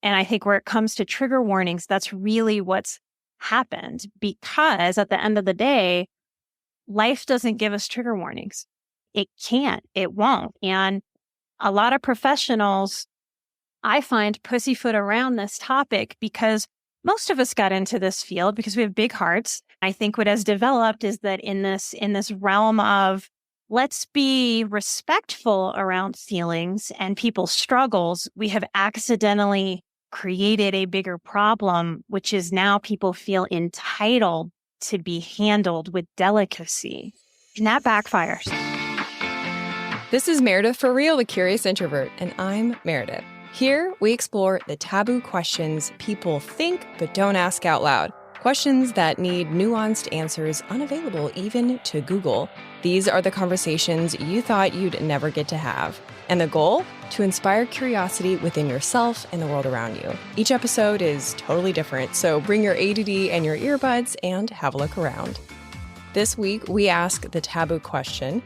And I think where it comes to trigger warnings, that's really what's happened, because at the end of the day, life doesn't give us trigger warnings. It can't, it won't. And a lot of professionals, I find, pussyfoot around this topic because most of us got into this field because we have big hearts. I think what has developed is that in this realm of let's be respectful around feelings and people's struggles, we have accidentally created a bigger problem, which is now people feel entitled to be handled with delicacy. And that backfires. This is Meredith for Real, the Curious Introvert, and I'm Meredith. Here, we explore the taboo questions people think but don't ask out loud. Questions that need nuanced answers unavailable even to Google. These are the conversations you thought you'd never get to have. And the goal? To inspire curiosity within yourself and the world around you. Each episode is totally different, so bring your ADD and your earbuds and have a look around. This week, we ask the taboo question: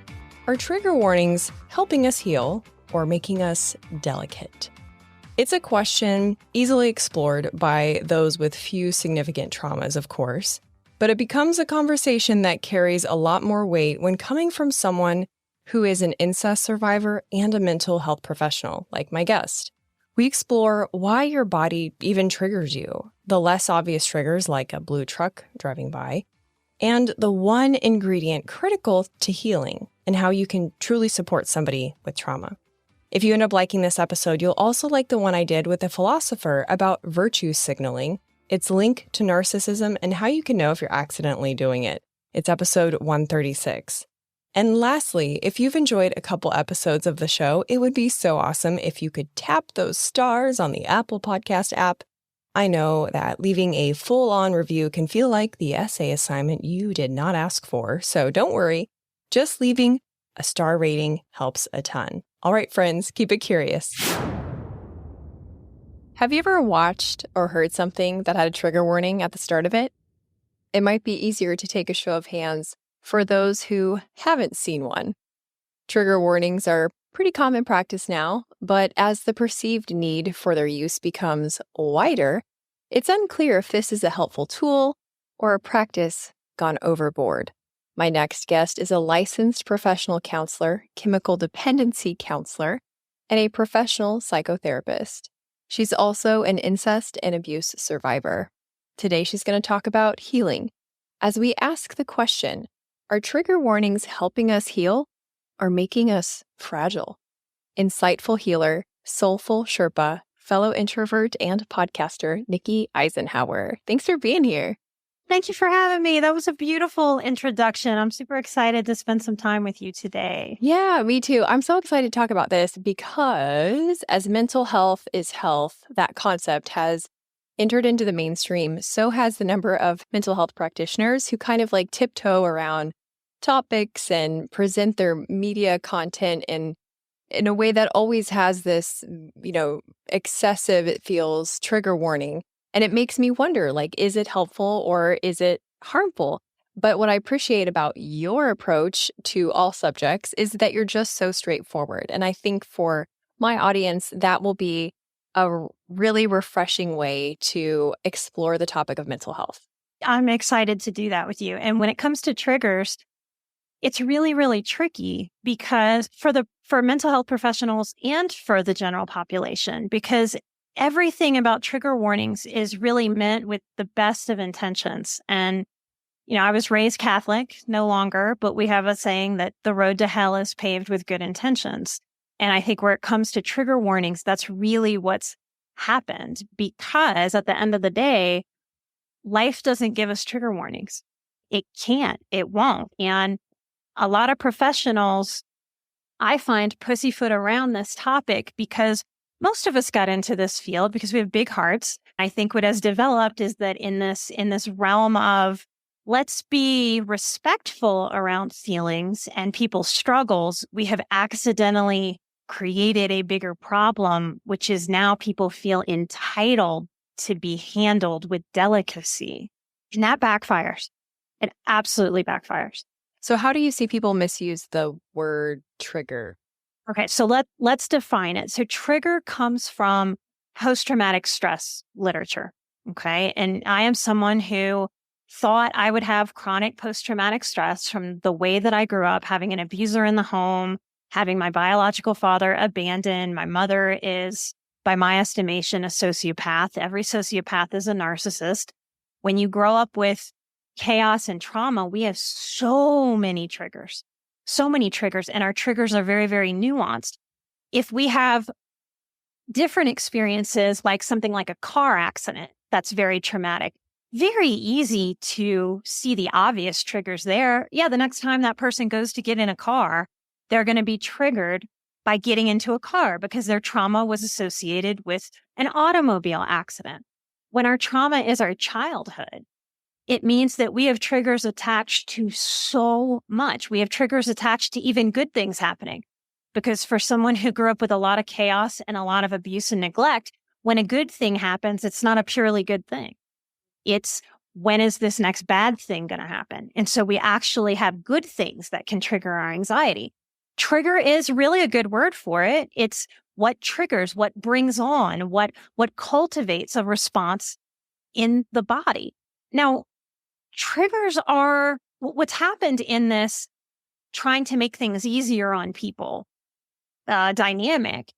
are trigger warnings helping us heal or making us delicate? It's a question easily explored by those with few significant traumas, of course, but it becomes a conversation that carries a lot more weight when coming from someone who is an incest survivor and a mental health professional, like my guest. We explore why your body even triggers you, the less obvious triggers like a blue truck driving by, and the one ingredient critical to healing and how you can truly support somebody with trauma. If you end up liking this episode, you'll also like the one I did with a philosopher about virtue signaling, its link to narcissism, and how you can know if you're accidentally doing it. It's episode 136. And lastly, if you've enjoyed a couple episodes of the show, it would be so awesome if you could tap those stars on the Apple Podcast app. I know that leaving a full-on review can feel like the essay assignment you did not ask for, so don't worry. Just leaving a star rating helps a ton. All right, friends, keep it curious. Have you ever watched or heard something that had a trigger warning at the start of it? It might be easier to take a show of hands for those who haven't seen one. Trigger warnings are pretty common practice now, but as the perceived need for their use becomes wider, it's unclear if this is a helpful tool or a practice gone overboard. My next guest is a licensed professional counselor, chemical dependency counselor, and a professional psychotherapist. She's also an incest and abuse survivor. Today, she's going to talk about healing. As we ask the question, are trigger warnings helping us heal or making us fragile? Insightful healer, soulful Sherpa, fellow introvert, and podcaster, Nikki Eisenhower. Thanks for being here. Thank you for having me. That was a beautiful introduction. I'm super excited to spend some time with you today. Yeah, me too. I'm so excited to talk about this because as mental health is health, that concept has entered into the mainstream. So has the number of mental health practitioners who kind of like tiptoe around topics and present their media content in a way that always has this, excessive, it feels, trigger warning. And it makes me wonder, is it helpful or is it harmful? But what I appreciate about your approach to all subjects is that you're just so straightforward. And I think for my audience, that will be a really refreshing way to explore the topic of mental health. I'm excited to do that with you. And when it comes to triggers, it's really, really tricky because for mental health professionals and for the general population, because everything about trigger warnings is really meant with the best of intentions. And, I was raised Catholic, no longer, but we have a saying that the road to hell is paved with good intentions. And I think where it comes to trigger warnings, that's really what's happened, because at the end of the day, life doesn't give us trigger warnings. It can't, it won't. And a lot of professionals, I find, pussyfoot around this topic because most of us got into this field because we have big hearts. I think what has developed is that in this realm of let's be respectful around feelings and people's struggles, we have accidentally created a bigger problem, which is now people feel entitled to be handled with delicacy. And that backfires. It absolutely backfires. So how do you see people misuse the word trigger? Okay, so let's define it. So trigger comes from post-traumatic stress literature. Okay. And I am someone who thought I would have chronic post-traumatic stress from the way that I grew up, having an abuser in the home, having my biological father abandoned. My mother is, by my estimation, a sociopath. Every sociopath is a narcissist. When you grow up with chaos and trauma, we have so many triggers, and our triggers are very, very nuanced. If we have different experiences, like something like a car accident, that's very traumatic, very easy to see the obvious triggers there. Yeah, the next time that person goes to get in a car, they're going to be triggered by getting into a car because their trauma was associated with an automobile accident. When our trauma is our childhood, it means that we have triggers attached to so much. We have triggers attached to even good things happening. Because for someone who grew up with a lot of chaos and a lot of abuse and neglect, when a good thing happens, it's not a purely good thing. It's, when is this next bad thing going to happen? And so we actually have good things that can trigger our anxiety. Trigger is really a good word for it. It's what triggers, what brings on, what cultivates a response in the body. Now, triggers are what's happened in this trying to make things easier on people dynamic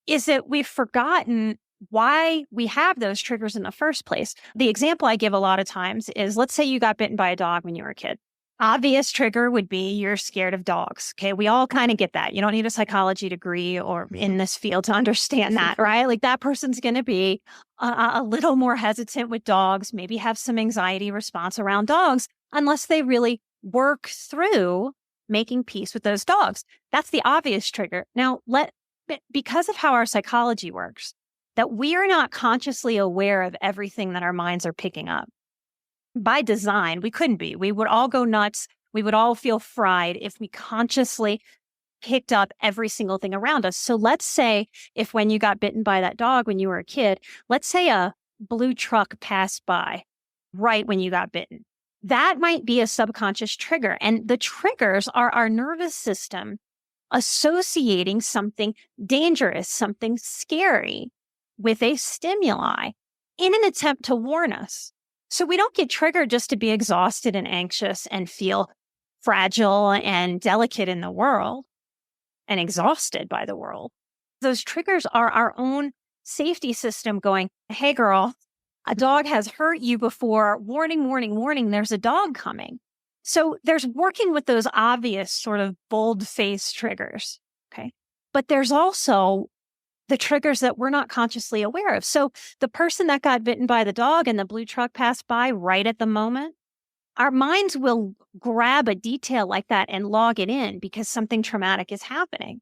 is that we've forgotten why we have those triggers in the first place. The example I give a lot of times is, let's say you got bitten by a dog when you were a kid. Obvious trigger would be you're scared of dogs. Okay. We all kind of get that. You don't need a psychology degree or in this field to understand that, right? Like that person's going to be a little more hesitant with dogs, maybe have some anxiety response around dogs, unless they really work through making peace with those dogs. That's the obvious trigger. Now, because of how our psychology works, that we are not consciously aware of everything that our minds are picking up. By design, we couldn't be. We would all go nuts. We would all feel fried if we consciously picked up every single thing around us. So let's say if when you got bitten by that dog when you were a kid, let's say a blue truck passed by right when you got bitten. That might be a subconscious trigger. And the triggers are our nervous system associating something dangerous, something scary with a stimuli in an attempt to warn us. So we don't get triggered just to be exhausted and anxious and feel fragile and delicate in the world and exhausted by the world. Those triggers are our own safety system going, hey, girl, a dog has hurt you before. Warning, warning, warning. There's a dog coming. So there's working with those obvious sort of bold-faced triggers. Okay. But there's also the triggers that we're not consciously aware of. So the person that got bitten by the dog and the blue truck passed by right at the moment, our minds will grab a detail like that and log it in because something traumatic is happening.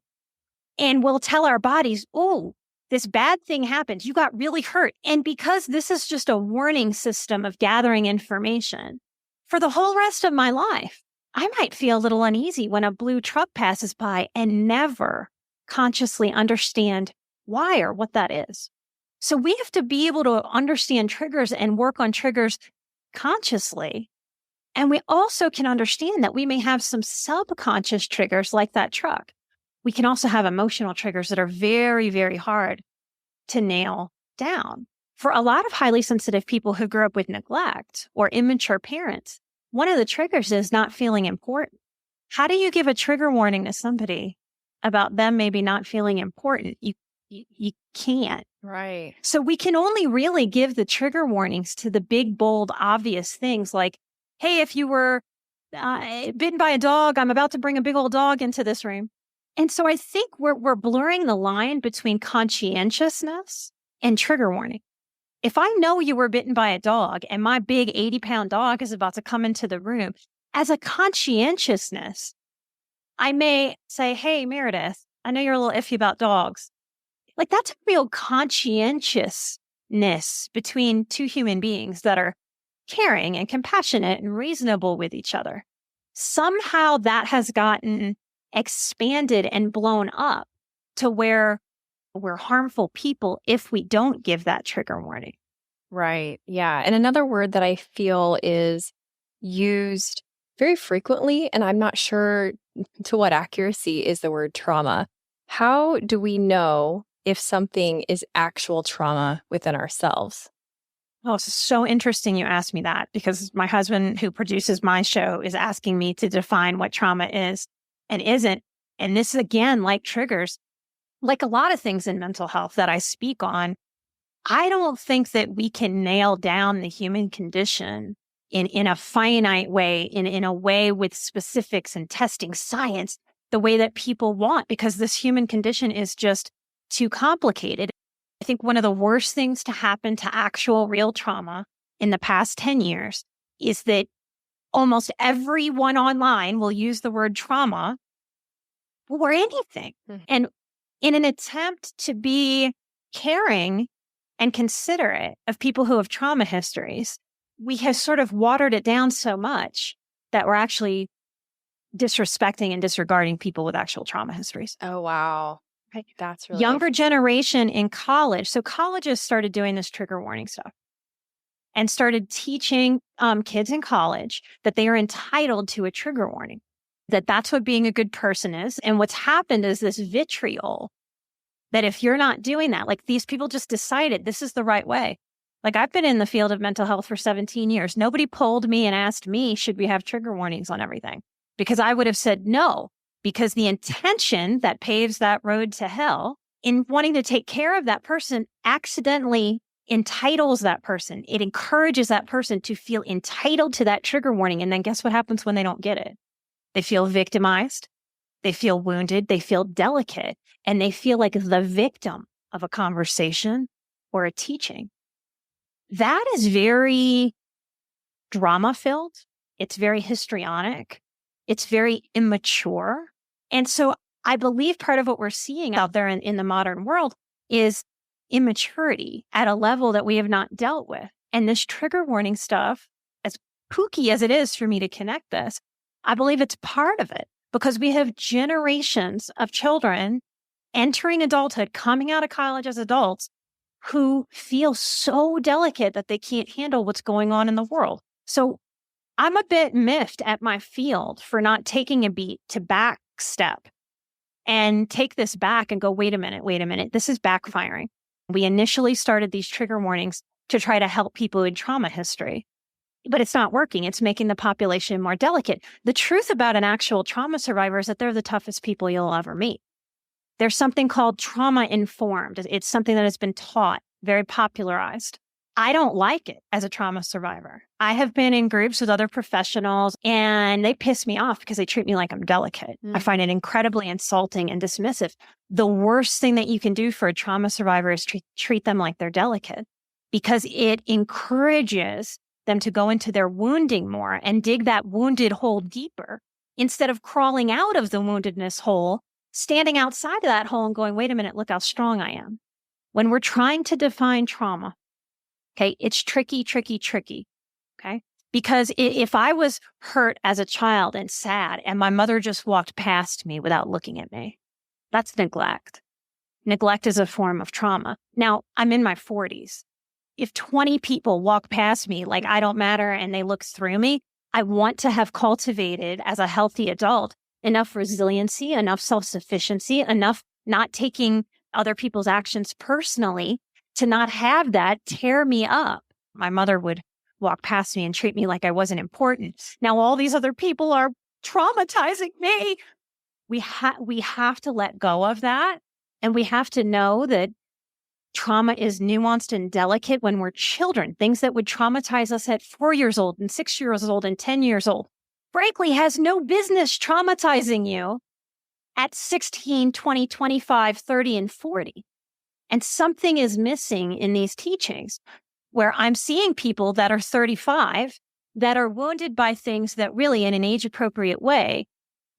And we'll tell our bodies, oh, this bad thing happened. You got really hurt. And because this is just a warning system of gathering information, for the whole rest of my life, I might feel a little uneasy when a blue truck passes by and never consciously understand why or what that is. So we have to be able to understand triggers and work on triggers consciously. And we also can understand that we may have some subconscious triggers like that truck. We can also have emotional triggers that are very, very hard to nail down. For a lot of highly sensitive people who grew up with neglect or immature parents, one of the triggers is not feeling important. How do you give a trigger warning to somebody about them maybe not feeling important? You can't. Right. So we can only really give the trigger warnings to the big, bold, obvious things like, hey, if you were bitten by a dog, I'm about to bring a big old dog into this room. And so I think we're blurring the line between conscientiousness and trigger warning. If I know you were bitten by a dog and my big 80-pound dog is about to come into the room, as a conscientiousness, I may say, hey, Meredith, I know you're a little iffy about dogs. Like that's a real conscientiousness between two human beings that are caring and compassionate and reasonable with each other. Somehow that has gotten expanded and blown up to where we're harmful people if we don't give that trigger warning. Right. Yeah. And another word that I feel is used very frequently, and I'm not sure to what accuracy, is the word trauma. How do we know if something is actual trauma within ourselves? Oh, it's so interesting you asked me that, because my husband, who produces my show, is asking me to define what trauma is and isn't. And this, again, like triggers, like a lot of things in mental health that I speak on, I don't think that we can nail down the human condition in a finite way, in a way with specifics and testing science, the way that people want, because this human condition is just too complicated. I think one of the worst things to happen to actual real trauma in the past 10 years is that almost everyone online will use the word trauma for anything. Mm-hmm. And in an attempt to be caring and considerate of people who have trauma histories, we have sort of watered it down so much that we're actually disrespecting and disregarding people with actual trauma histories. Oh, wow. Right. That's really younger generation in college. So colleges started doing this trigger warning stuff and started teaching kids in college that they are entitled to a trigger warning, that that's what being a good person is. And what's happened is this vitriol that if you're not doing that, like these people just decided this is the right way. Like I've been in the field of mental health for 17 years. Nobody polled me and asked me, should we have trigger warnings on everything? Because I would have said no, because the intention that paves that road to hell in wanting to take care of that person accidentally entitles that person. It encourages that person to feel entitled to that trigger warning. And then guess what happens when they don't get it? They feel victimized. They feel wounded. They feel delicate. And they feel like the victim of a conversation or a teaching. That is very drama-filled. It's very histrionic. It's very immature. And so I believe part of what we're seeing out there in the modern world is immaturity at a level that we have not dealt with. And this trigger warning stuff, as kooky as it is for me to connect this, I believe it's part of it, because we have generations of children entering adulthood, coming out of college as adults, who feel so delicate that they can't handle what's going on in the world. So I'm a bit miffed at my field for not taking a beat to back step and take this back and go, wait a minute, this is backfiring. We initially started these trigger warnings to try to help people in trauma history, but it's not working. It's making the population more delicate. The truth about an actual trauma survivor is that they're the toughest people you'll ever meet. There's something called trauma informed. It's something that has been taught, very popularized. I don't like it as a trauma survivor. I have been in groups with other professionals and they piss me off because they treat me like I'm delicate. I find it incredibly insulting and dismissive. The worst thing that you can do for a trauma survivor is treat them like they're delicate, because it encourages them to go into their wounding more and dig that wounded hole deeper, instead of crawling out of the woundedness hole, standing outside of that hole and going, wait a minute, look how strong I am. When we're trying to define trauma, okay, it's tricky. Okay. Because if I was hurt as a child and sad and my mother just walked past me without looking at me, that's neglect. Neglect is a form of trauma. Now, I'm in my 40s. If 20 people walk past me like I don't matter and they look through me, I want to have cultivated as a healthy adult enough resiliency, enough self-sufficiency, enough not taking other people's actions personally to not have that tear me up. My mother would walk past me and treat me like I wasn't important. Now all these other people are traumatizing me. We have to let go of that. And we have to know that trauma is nuanced and delicate when we're children. Things that would traumatize us at 4 years old and 6 years old and 10 years old, frankly, has no business traumatizing you at 16, 20, 25, 30, and 40. And something is missing in these teachings where I'm seeing people that are 35 that are wounded by things that really, in an age-appropriate way,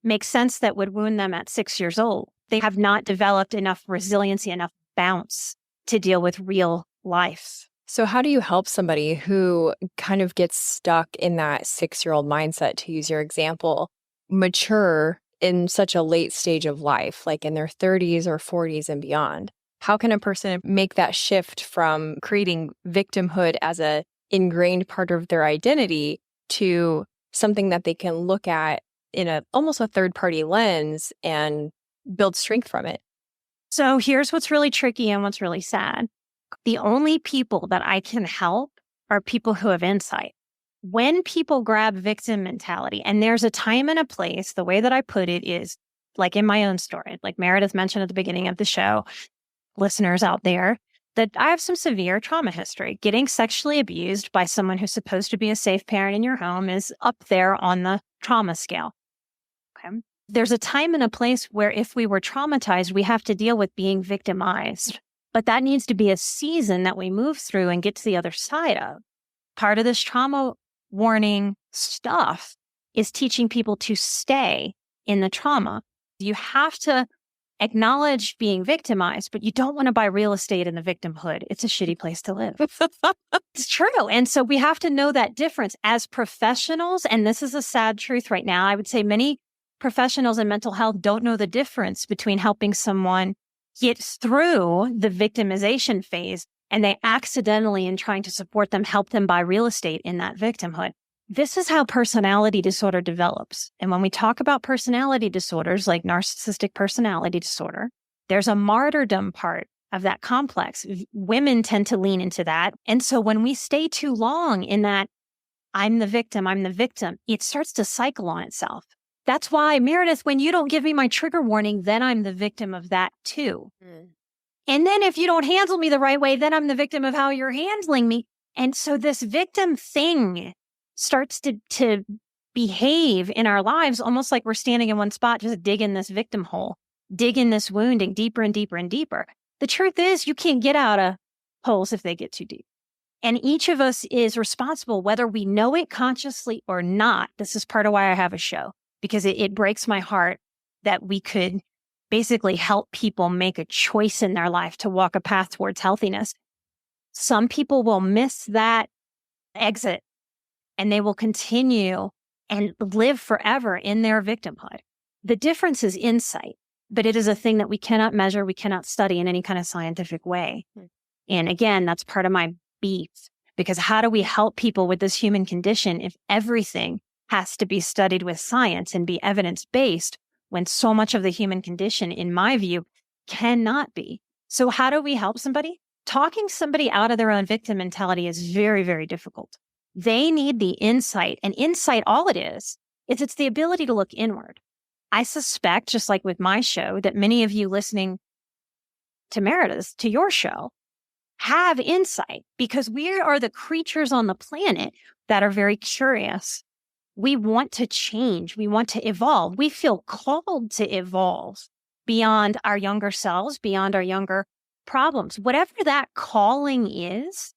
make sense that would wound them at 6 years old. They have not developed enough resiliency, enough bounce to deal with real life. So how do you help somebody who kind of gets stuck in that 6-year-old mindset, to use your example, mature in such a late stage of life, like in their 30s or 40s and beyond? How can a person make that shift from creating victimhood as a ingrained part of their identity to something that they can look at in almost a third-party lens and build strength from it? So here's what's really tricky and what's really sad. The only people that I can help are people who have insight. When people grab victim mentality, and there's a time and a place, the way that I put it is like in my own story, like Meredith mentioned at the beginning of the show, listeners out there, that I have some severe trauma history. Getting sexually abused by someone who's supposed to be a safe parent in your home is up there on the trauma scale. Okay. There's a time and a place where if we were traumatized, we have to deal with being victimized. But that needs to be a season that we move through and get to the other side of. Part of this trauma warning stuff is teaching people to stay in the trauma. You have to acknowledge being victimized, but you don't want to buy real estate in the victimhood. It's a shitty place to live. It's true. And so we have to know that difference as professionals. And this is a sad truth right now. I would say many professionals in mental health don't know the difference between helping someone get through the victimization phase and they accidentally, in trying to support them, help them buy real estate in that victimhood. This is how personality disorder develops. And when we talk about personality disorders like narcissistic personality disorder, there's a martyrdom part of that complex. Women tend to lean into that. And so when we stay too long in that, I'm the victim, it starts to cycle on itself. That's why, Meredith, when you don't give me my trigger warning, then I'm the victim of that too. And then if you don't handle me the right way, then I'm the victim of how you're handling me. And so this victim thing starts to behave in our lives almost like we're standing in one spot, just digging this victim hole, digging this wounding deeper and deeper and deeper. The truth is you can't get out of holes if they get too deep. And each of us is responsible, whether we know it consciously or not. This is part of why I have a show, because it breaks my heart that we could basically help people make a choice in their life to walk a path towards healthiness. Some people will miss that exit and they will continue and live forever in their victimhood. The difference is insight, but it is a thing that we cannot measure, we cannot study in any kind of scientific way. And again, that's part of my beef, because how do we help people with this human condition if everything has to be studied with science and be evidence-based when so much of the human condition, in my view, cannot be? So how do we help somebody? Talking somebody out of their own victim mentality is very, very difficult. They need the insight, and insight, all it is it's the ability to look inward. I suspect, just like with my show, that many of you listening to Meredith's, to your show, have insight, because we are the creatures on the planet that are very curious. We want to change. We want to evolve. We feel called to evolve beyond our younger selves, beyond our younger problems. Whatever that calling is,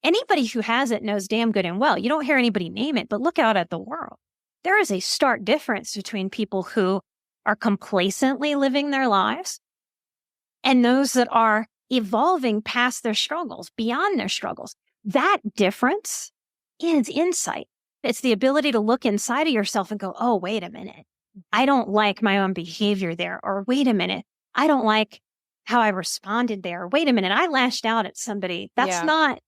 anybody who has it knows damn good and well. You don't hear anybody name it, but look out at the world. There is a stark difference between people who are complacently living their lives and those that are evolving past their struggles, beyond their struggles. That difference is insight. It's the ability to look inside of yourself and go, oh, wait a minute. I don't like my own behavior there. Or wait a minute. I don't like how I responded there. Wait a minute. I lashed out at somebody. That's not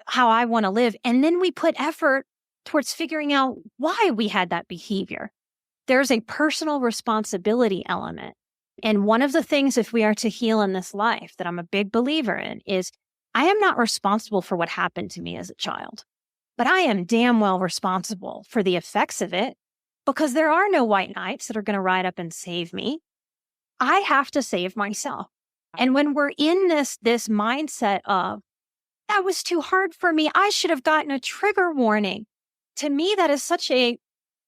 how I want to live. And then we put effort towards figuring out why we had that behavior. There's a personal responsibility element. And one of the things, if we are to heal in this life, that I'm a big believer in is I am not responsible for what happened to me as a child. But I am damn well responsible for the effects of it, because there are no white knights that are going to ride up and save me. I have to save myself. And when we're in this mindset of, that was too hard for me, I should have gotten a trigger warning. To me, that is such a,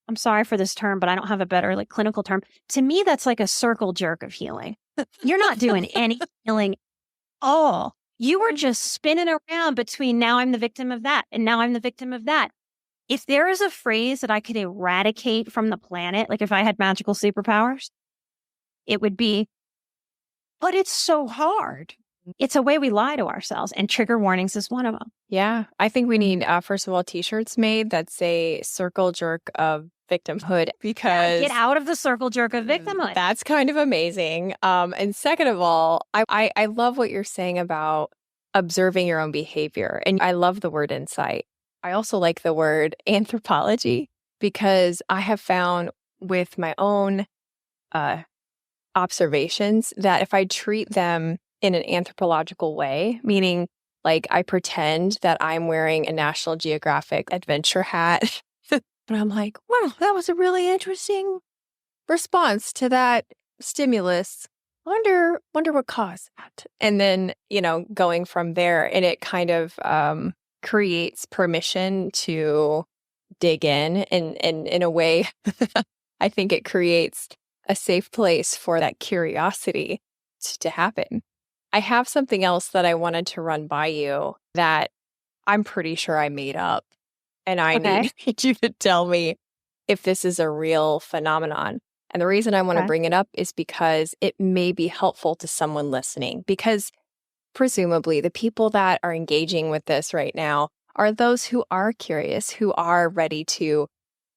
I'm sorry for this term, but I don't have a better clinical term. To me, that's like a circle jerk of healing. You're not doing any healing at all. You were just spinning around between now I'm the victim of that and now I'm the victim of that. If there is a phrase that I could eradicate from the planet, like if I had magical superpowers, it would be, but it's so hard. It's a way we lie to ourselves, and trigger warnings is one of them. Yeah. I think we need, first of all, t-shirts made that say circle jerk of victimhood, because get out of the circle jerk of victimhood. That's kind of amazing. And second of all, I love what you're saying about observing your own behavior. And I love the word insight. I also like the word anthropology, because I have found with my own observations that if I treat them in an anthropological way, meaning like I pretend that I'm wearing a National Geographic adventure hat, but I'm like, wow, that was a really interesting response to that stimulus. Wonder what caused that. And then, going from there, and it kind of creates permission to dig in. And in a way, I think it creates a safe place for that curiosity to happen. I have something else that I wanted to run by you that I'm pretty sure I made up. And I need you to tell me if this is a real phenomenon. And the reason I want to bring it up is because it may be helpful to someone listening. Because presumably the people that are engaging with this right now are those who are curious, who are ready to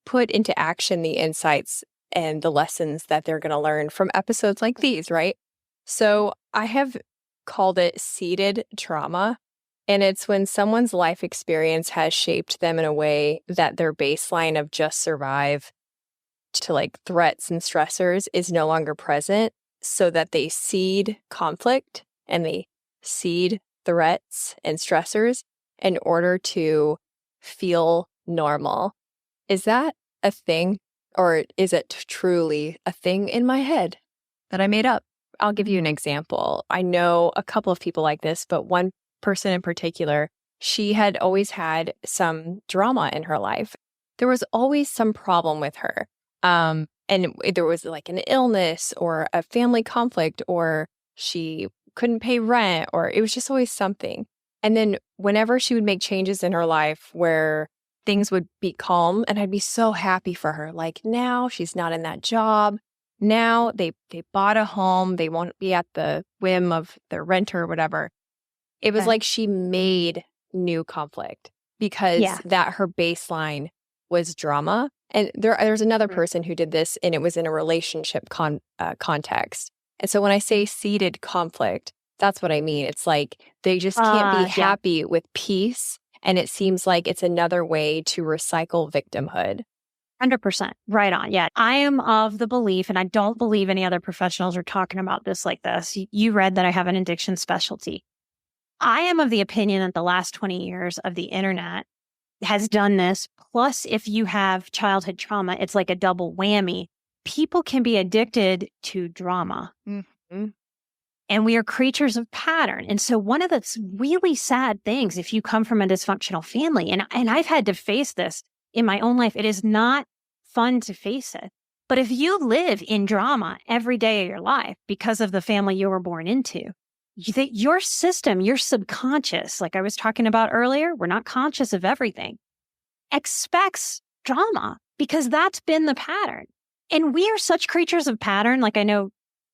put into action the insights and the lessons that they're going to learn from episodes like these, right? So I have called it seeded trauma. And it's when someone's life experience has shaped them in a way that their baseline of just survive to like threats and stressors is no longer present, so that they seed conflict and they seed threats and stressors in order to feel normal. Is that a thing, or is it truly a thing in my head that I made up? I'll give you an example. I know a couple of people like this, but one person in particular, she had always had some drama in her life. There was always some problem with her. And there was like an illness or a family conflict, or she couldn't pay rent, or it was just always something. And then whenever she would make changes in her life where things would be calm, and I'd be so happy for her. Like, now she's not in that job. Now they bought a home. They won't be at the whim of their renter or whatever. It was like she made new conflict because that her baseline was drama. And there's another person who did this, and it was in a relationship context. And so when I say seeded conflict, that's what I mean. It's like they just can't be happy with peace. And it seems like it's another way to recycle victimhood. 100%. Right on. Yeah. I am of the belief, and I don't believe any other professionals are talking about this like this. You read that I have an addiction specialty. I am of the opinion that the last 20 years of the internet has done this. Plus, if you have childhood trauma, it's like a double whammy. People can be addicted to drama. Mm-hmm. And we are creatures of pattern. And so one of the really sad things, if you come from a dysfunctional family, and I've had to face this in my own life, it is not fun to face it. But if you live in drama every day of your life because of the family you were born into, your system, your subconscious, like I was talking about earlier, we're not conscious of everything, expects drama because that's been the pattern. And we are such creatures of pattern. Like, I know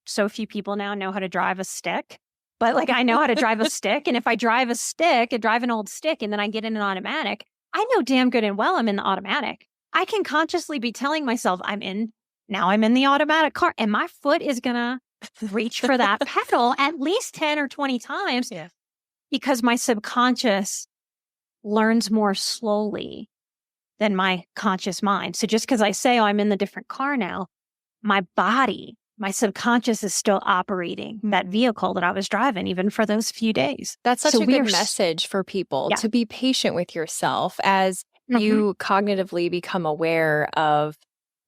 so few people now know how to drive a stick, but like I know how to drive a stick. And if I drive a stick, I drive an old stick, and then I get in an automatic, I know damn good and well I'm in the automatic. I can consciously be telling myself I'm in the automatic car, and my foot is going to reach for that pedal at least 10 or 20 times because my subconscious learns more slowly than my conscious mind. So just because I say, I'm in the different car now, my body, my subconscious is still operating that vehicle that I was driving, even for those few days. That's such a good message for people to be patient with yourself as you cognitively become aware of,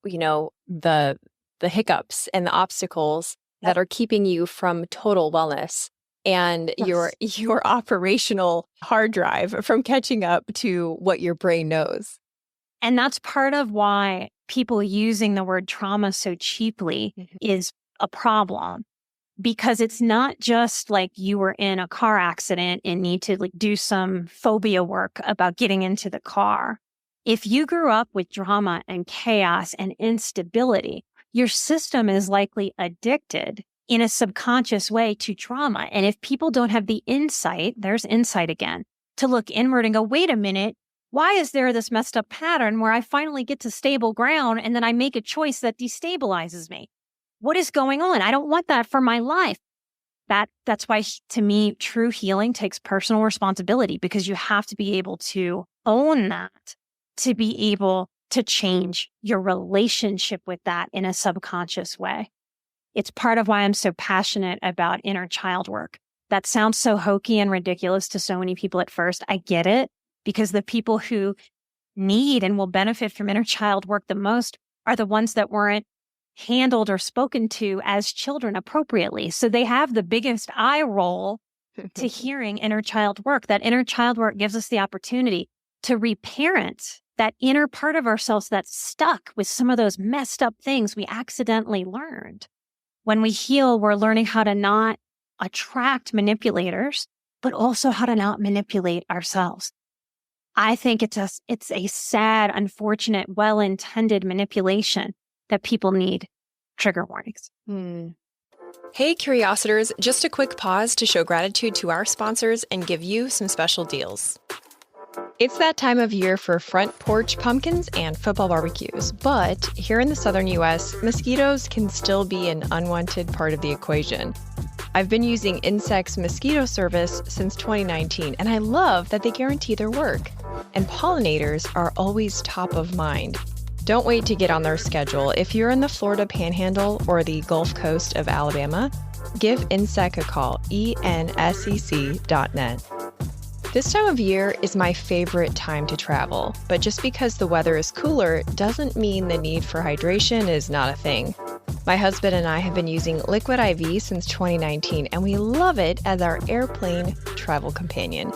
the hiccups and the obstacles that are keeping you from total wellness and your operational hard drive from catching up to what your brain knows. And that's part of why people using the word trauma so cheaply is a problem, because it's not just like you were in a car accident and need to like do some phobia work about getting into the car. If you grew up with drama and chaos and instability, your system is likely addicted in a subconscious way to trauma. And if people don't have the insight, there's insight again, to look inward and go, wait a minute, why is there this messed up pattern where I finally get to stable ground and then I make a choice that destabilizes me? What is going on? I don't want that for my life. That's why, to me, true healing takes personal responsibility, because you have to be able to own that, to be able to change your relationship with that in a subconscious way. It's part of why I'm so passionate about inner child work. That sounds so hokey and ridiculous to so many people at first. I get it, because the people who need and will benefit from inner child work the most are the ones that weren't handled or spoken to as children appropriately. So they have the biggest eye roll to hearing inner child work. That inner child work gives us the opportunity to reparent that inner part of ourselves that's stuck with some of those messed up things we accidentally learned. When we heal, we're learning how to not attract manipulators, but also how to not manipulate ourselves. I think it's a sad, unfortunate, well-intended manipulation that people need trigger warnings. Hey, Curiositors, just a quick pause to show gratitude to our sponsors and give you some special deals. It's that time of year for front porch pumpkins and football barbecues, but here in the southern U.S., mosquitoes can still be an unwanted part of the equation. I've been using Insect's mosquito service since 2019, and I love that they guarantee their work. And pollinators are always top of mind. Don't wait to get on their schedule. If you're in the Florida Panhandle or the Gulf Coast of Alabama, give Insect a call, ensec.net. This time of year is my favorite time to travel, but just because the weather is cooler doesn't mean the need for hydration is not a thing. My husband and I have been using Liquid IV since 2019, and we love it as our airplane travel companion.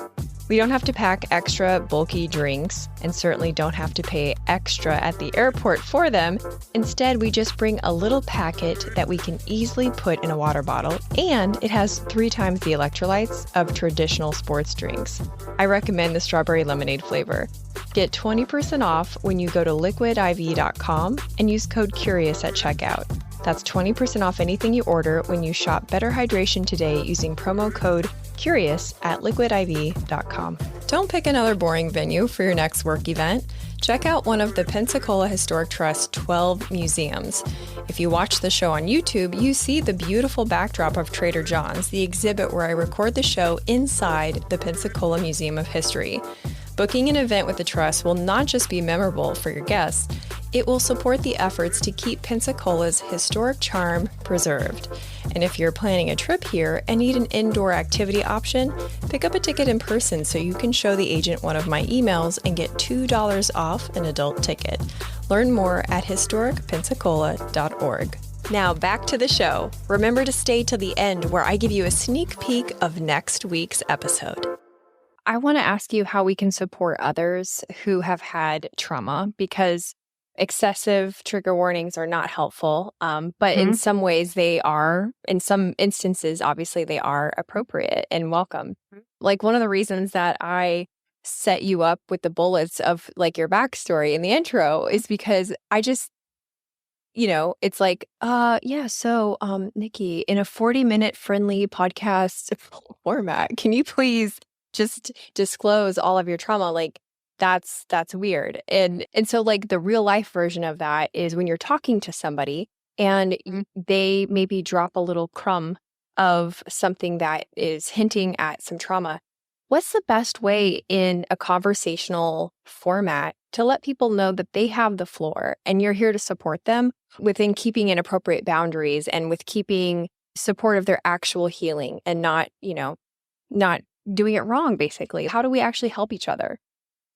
We don't have to pack extra bulky drinks and certainly don't have to pay extra at the airport for them. Instead, we just bring a little packet that we can easily put in a water bottle, and it has 3 times the electrolytes of traditional sports drinks. I recommend the strawberry lemonade flavor. Get 20% off when you go to liquidiv.com and use code CURIOUS at checkout. That's 20% off anything you order when you shop Better Hydration today using promo code CURIOUS at liquidiv.com. Don't pick another boring venue for your next work event. Check out one of the Pensacola Historic Trust's 12 museums. If you watch the show on YouTube, you see the beautiful backdrop of Trader John's, the exhibit where I record the show inside the Pensacola Museum of History. Booking an event with the Trust will not just be memorable for your guests, it will support the efforts to keep Pensacola's historic charm preserved. And if you're planning a trip here and need an indoor activity option, pick up a ticket in person so you can show the agent one of my emails and get $2 off an adult ticket. Learn more at historicpensacola.org. Now back to the show. Remember to stay till the end where I give you a sneak peek of next week's episode. I want to ask you how we can support others who have had trauma, because excessive trigger warnings are not helpful, but in some ways they are. In some instances, obviously, they are appropriate and welcome. Like one of the reasons that I set you up with the bullets of like your backstory in the intro is because I just, it's like, Nikki, in a 40-minute friendly podcast format, can you please just disclose all of your trauma? Like, that's weird. And so like the real life version of that is when you're talking to somebody and they maybe drop a little crumb of something that is hinting at some trauma. What's the best way in a conversational format to let people know that they have the floor and you're here to support them within keeping inappropriate boundaries and with keeping support of their actual healing and not doing it wrong, basically? How do we actually help each other?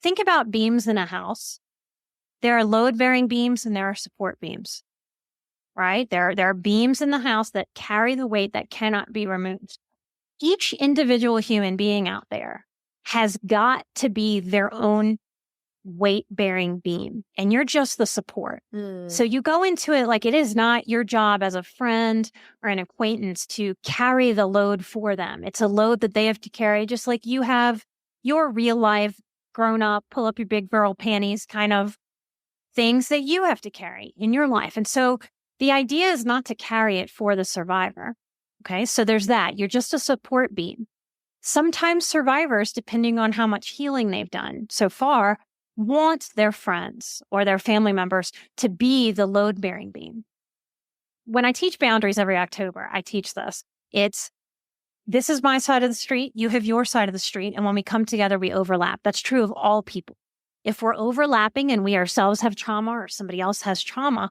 Think about beams in a house. There are load-bearing beams and there are support beams, right? There are beams in the house that carry the weight that cannot be removed. Each individual human being out there has got to be their own weight-bearing beam, and you're just the support. So you go into it like it is not your job as a friend or an acquaintance to carry the load for them. It's a load that they have to carry, just like you have your real life grown up, pull up your big girl panties kind of things that you have to carry in your life. And so the idea is not to carry it for the survivor. Okay, so there's that. You're just a support beam. Sometimes survivors, depending on how much healing they've done so far, want their friends or their family members to be the load-bearing beam. When I teach boundaries every October, I teach this. This is my side of the street, you have your side of the street, and when we come together, we overlap. That's true of all people. If we're overlapping and we ourselves have trauma or somebody else has trauma,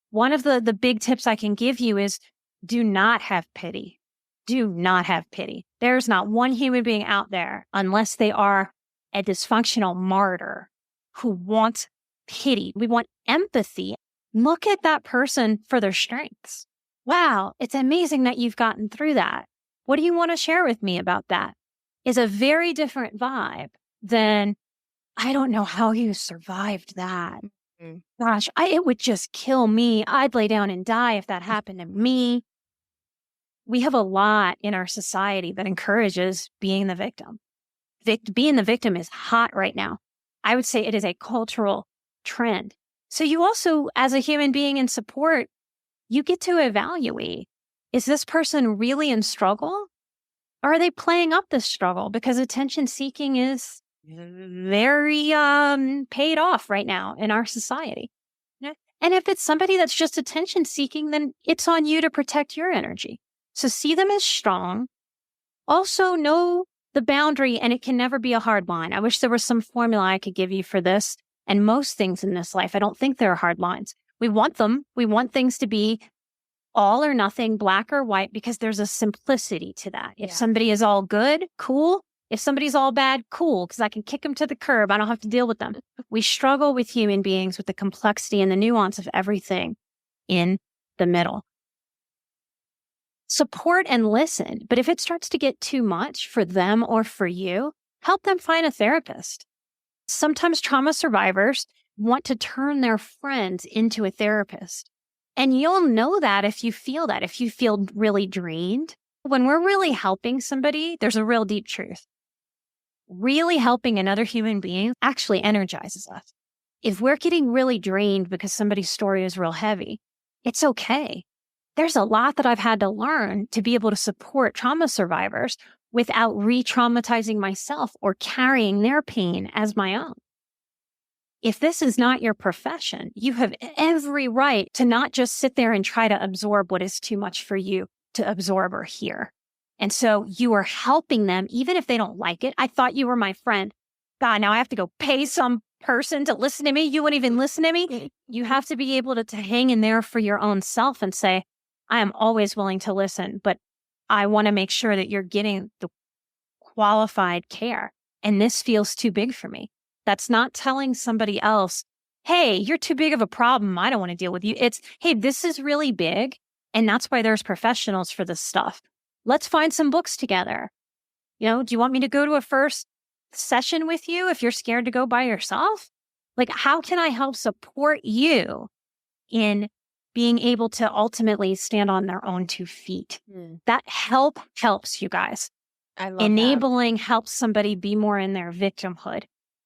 one of the big tips I can give you is do not have pity. Do not have pity. There's not one human being out there, unless they are a dysfunctional martyr, who wants pity. We want empathy. Look at that person for their strengths. Wow, it's amazing that you've gotten through that. What do you want to share with me about that? Is a very different vibe than, I don't know how you survived that. Gosh, it would just kill me. I'd lay down and die if that happened to me. We have a lot in our society that encourages being the victim. Being the victim is hot right now. I would say it is a cultural trend. So you also, as a human being in support, you get to evaluate, is this person really in struggle? Or are they playing up the struggle? Because attention seeking is very paid off right now in our society. Yeah. And if it's somebody that's just attention seeking, then it's on you to protect your energy. So see them as strong. Also know the boundary, and it can never be a hard line. I wish there was some formula I could give you for this. And most things in this life, I don't think there are hard lines. We want them. We want things to be all or nothing, black or white, because there's a simplicity to that. If somebody is all good, cool. If somebody's all bad, cool, because I can kick them to the curb. I don't have to deal with them. We struggle with human beings with the complexity and the nuance of everything in the middle. Support and listen. But if it starts to get too much for them or for you, help them find a therapist. Sometimes trauma survivors want to turn their friends into a therapist. And you'll know that if you feel that, if you feel really drained. When we're really helping somebody, there's a real deep truth. Really helping another human being actually energizes us. If we're getting really drained because somebody's story is real heavy, it's okay. There's a lot that I've had to learn to be able to support trauma survivors without re-traumatizing myself or carrying their pain as my own. If this is not your profession, you have every right to not just sit there and try to absorb what is too much for you to absorb or hear. And so you are helping them, even if they don't like it. I thought you were my friend. God, now I have to go pay some person to listen to me. You wouldn't even listen to me. You have to be able to hang in there for your own self and say, I am always willing to listen, but I want to make sure that you're getting the qualified care. And this feels too big for me. That's not telling somebody else, hey, you're too big of a problem. I don't want to deal with you. It's, hey, this is really big. And that's why there's professionals for this stuff. Let's find some books together. You know, do you want me to go to a first session with you if you're scared to go by yourself? Like, how can I help support you in being able to ultimately stand on their own 2 feet? That helps you guys. I love Enabling helps somebody be more in their victimhood.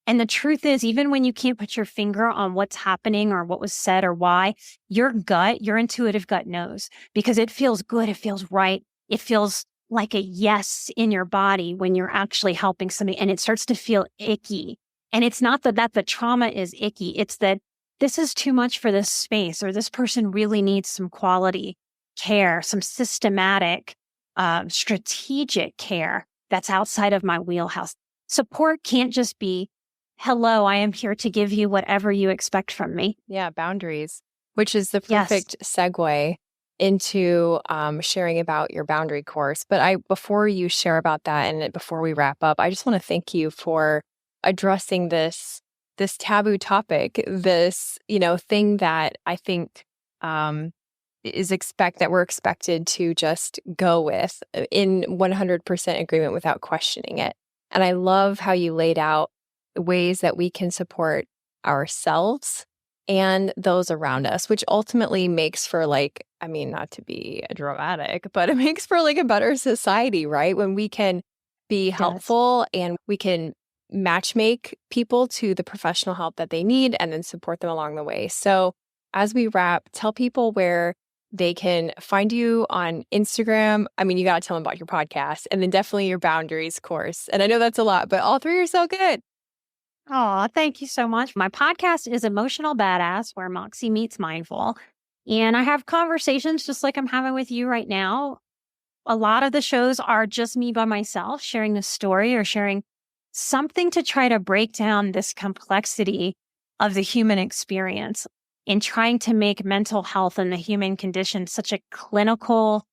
And the truth is, even when you can't put your finger on what's happening or what was said or why, your gut, your intuitive gut knows, because it feels good. It feels right. It feels like a yes in your body when you're actually helping somebody, and it starts to feel icky. And it's not that the trauma is icky. It's that this is too much for this space, or this person really needs some quality care, some systematic, strategic care that's outside of my wheelhouse. Support can't just be, hello, I am here to give you whatever you expect from me. Yeah, boundaries, which is the perfect segue into sharing about your boundary course. But before you share about that and before we wrap up, I just want to thank you for addressing this taboo topic, this, thing that I think that we're expected to just go with in 100% agreement without questioning it. And I love how you laid out ways that we can support ourselves and those around us, which ultimately makes for not to be dramatic, but it makes for a better society, right? When we can be helpful and we can matchmake people to the professional help that they need and then support them along the way. So as we wrap, tell people where they can find you on Instagram. I mean, you got to tell them about your podcast and then definitely your boundaries course. And I know that's a lot, but all three are so good. Oh, thank you so much. My podcast is Emotional Badass, where Moxie meets mindful. And I have conversations just like I'm having with you right now. A lot of the shows are just me by myself sharing the story or sharing something to try to break down this complexity of the human experience. in trying to make mental health and the human condition such a clinical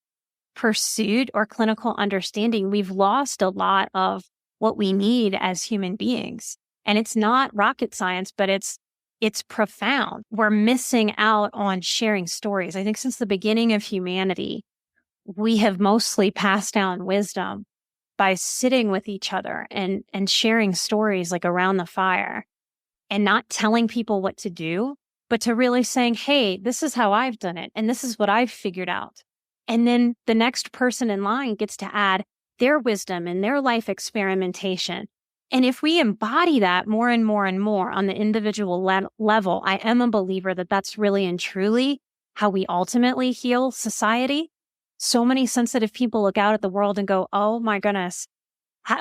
pursuit or clinical understanding, we've lost a lot of what we need as human beings. And it's not rocket science, but it's profound. We're missing out on sharing stories. I think since the beginning of humanity, we have mostly passed down wisdom by sitting with each other and sharing stories like around the fire and not telling people what to do, but to really saying, hey, this is how I've done it. And this is what I've figured out. And then the next person in line gets to add their wisdom and their life experimentation. And if we embody that more and more and more on the individual level, I am a believer that that's really and truly how we ultimately heal society. So many sensitive people look out at the world and go, oh my goodness,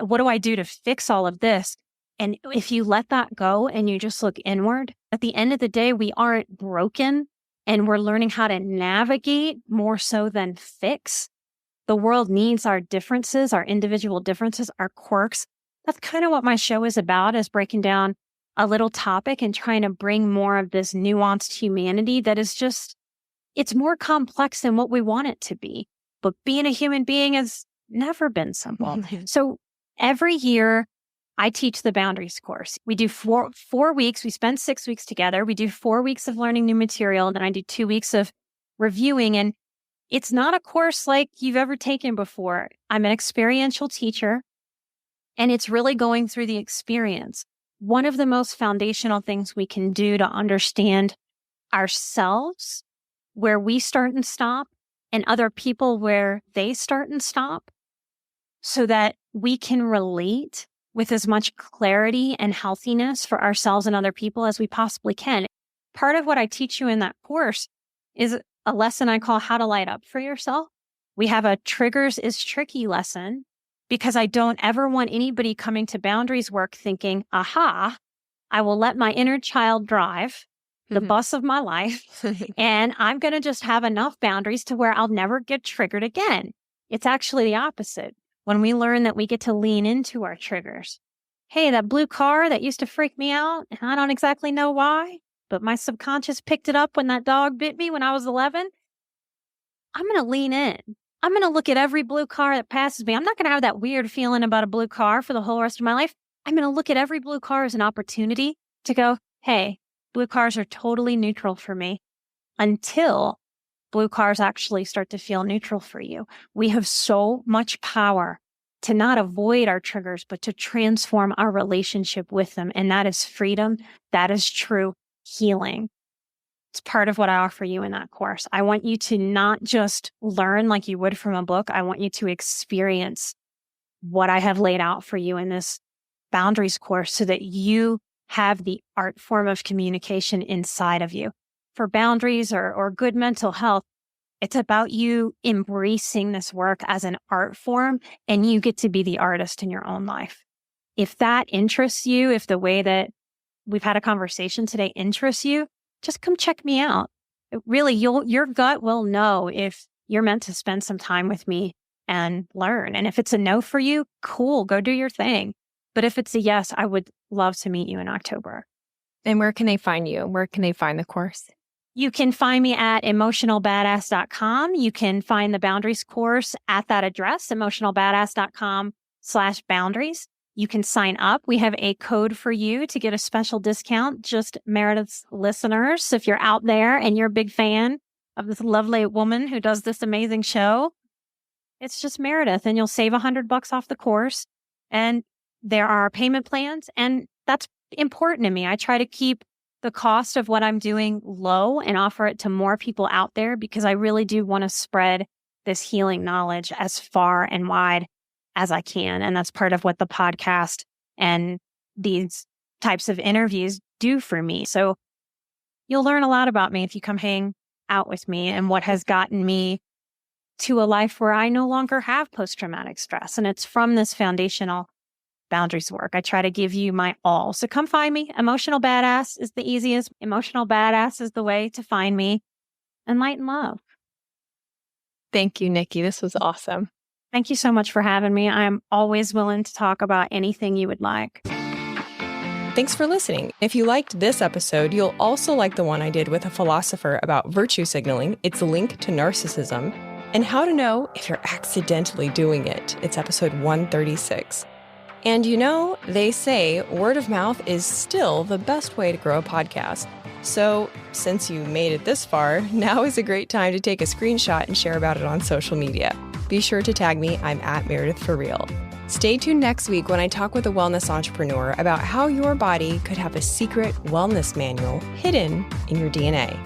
what do I do to fix all of this? And if you let that go and you just look inward, at the end of the day, we aren't broken and we're learning how to navigate more so than fix. The world needs our differences, our individual differences, our quirks. That's kind of what my show is about, is breaking down a little topic and trying to bring more of this nuanced humanity that is just, it's more complex than what we want it to be. But being a human being has never been simple. So every year, I teach the Boundaries course. We do four weeks. We spend 6 weeks together. We do 4 weeks of learning new material. And then I do 2 weeks of reviewing. And it's not a course like you've ever taken before. I'm an experiential teacher, and it's really going through the experience. One of the most foundational things we can do to understand ourselves, where we start and stop, and other people where they start and stop, so that we can relate with as much clarity and healthiness for ourselves and other people as we possibly can. Part of what I teach you in that course is a lesson I call How to Light Up for Yourself. We have a Triggers is Tricky lesson, because I don't ever want anybody coming to boundaries work thinking, aha, I will let my inner child drive the bus of my life, and I'm going to just have enough boundaries to where I'll never get triggered again. It's actually the opposite. When we learn that we get to lean into our triggers. Hey, that blue car that used to freak me out, and I don't exactly know why, but my subconscious picked it up when that dog bit me when I was 11. I'm going to lean in. I'm going to look at every blue car that passes me. I'm not going to have that weird feeling about a blue car for the whole rest of my life. I'm going to look at every blue car as an opportunity to go, hey, blue cars are totally neutral for me, until blue cars actually start to feel neutral for you. We have so much power to not avoid our triggers, but to transform our relationship with them. And that is freedom. That is true healing. It's part of what I offer you in that course. I want you to not just learn like you would from a book. I want you to experience what I have laid out for you in this Boundaries course, so that you have the art form of communication inside of you. For boundaries or good mental health, it's about you embracing this work as an art form, and you get to be the artist in your own life. If that interests you, if the way that we've had a conversation today interests you, just come check me out. Really, your gut will know if you're meant to spend some time with me and learn. And if it's a no for you, cool, go do your thing. But if it's a yes, I would love to meet you in October. And where can they find you? Where can they find the course? You can find me at emotionalbadass.com. You can find the Boundaries course at that address, emotionalbadass.com/boundaries. You can sign up. We have a code for you to get a special discount, just Meredith's listeners. So if you're out there and you're a big fan of this lovely woman who does this amazing show, it's just Meredith, and you'll save $100 off the course. And there are payment plans, and that's important to me. I try to keep the cost of what I'm doing low and offer it to more people out there, because I really do want to spread this healing knowledge as far and wide as I can. And that's part of what the podcast and these types of interviews do for me. So you'll learn a lot about me if you come hang out with me, and what has gotten me to a life where I no longer have post-traumatic stress. And it's from this foundational boundaries work. I try to give you my all. So come find me. Emotional Badass is the easiest. Emotional Badass is the way to find me. And light and love. Thank you, Nikki. This was awesome. Thank you so much for having me. I'm always willing to talk about anything you would like. Thanks for listening. If you liked this episode, you'll also like the one I did with a philosopher about virtue signaling. It's linked to narcissism and how to know if you're accidentally doing it. It's episode 136. And they say word of mouth is still the best way to grow a podcast. So since you made it this far, now is a great time to take a screenshot and share about it on social media. Be sure to tag me. I'm at Meredith for Real. Stay tuned next week when I talk with a wellness entrepreneur about how your body could have a secret wellness manual hidden in your DNA.